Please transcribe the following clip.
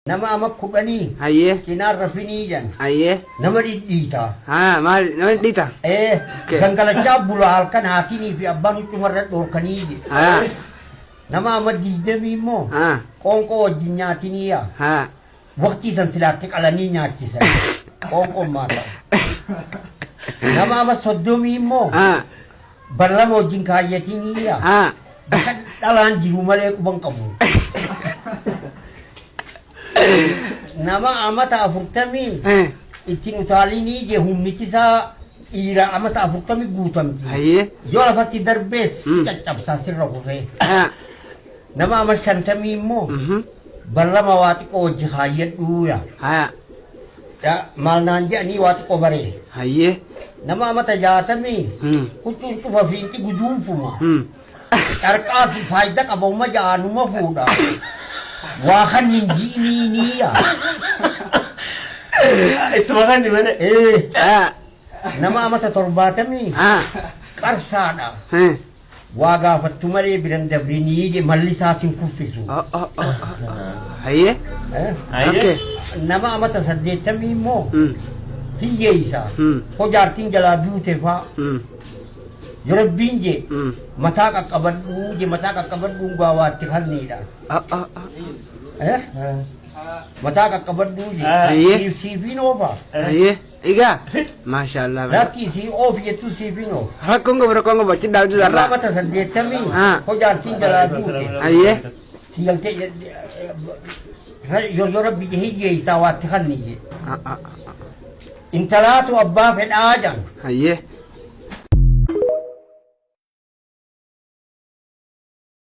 Nama ama kudhanii Hayyee. cinaan rafinii jan Hayyee. nama dhidhiita. Maal nama dhiita? Okay. Gangalachaa bula halkan haatinii fi abbaan uccumarra dhoorkanii je. Nama ama diidamii immoo qoonqoo wajjin nyaatiniiya. Waqtii san silaatti qalanii nyaachisan. Qoonqoon maata. Nama ama soddomii immoo barlama wajjin kaayyatiniiya. Bakka dhalaan jiru malee quban qabu. Nama amata afurtamii ittiin utaalinii je humnichisaa dhiira amata afurtamii guutamti. Yoo lafatti darbees caccabsaa sirra kufee. Nama ama shantamii immoo barlama waa xiqqoo wajji kaayyadhuuya. Maal naan jedhanii waa xiqqoo baree. Nama amata jaatamii huccuun cufa fiinti gujuunfuma. Carqaa fi faayidaa qabauma jaanuma fuudha. Waa kan hin jiiniiniya. Itti makan di mana? Nama amata torbaatamii qarsaadha. Waa gaafattu malee biran dabrinii je malli isaatiin kuffisu. Hayyee? Okay. Nama amata saddeettamii immoo hiyyeessa. Hojaartiin jalaa duute faa. Yorobbiin je mataa qaqqabadhuu je mataa qaqqabadhuun gaawaatti kanniidha. Mataa qaqqabadhuu je siifiin oofa. Egaa maashaallah. Lakkii sii oofi jettu siifiin oofa. Rakkoon gobra koon gobra ci daawwitu Nama sarara. amata saddeettamii hojaartiin jalaa duute. Hayyee. Sigaltee yorobbi je hiyyeessaa waatti kanni je. Intalaatu abbaa fedhaa jan. Hayyee.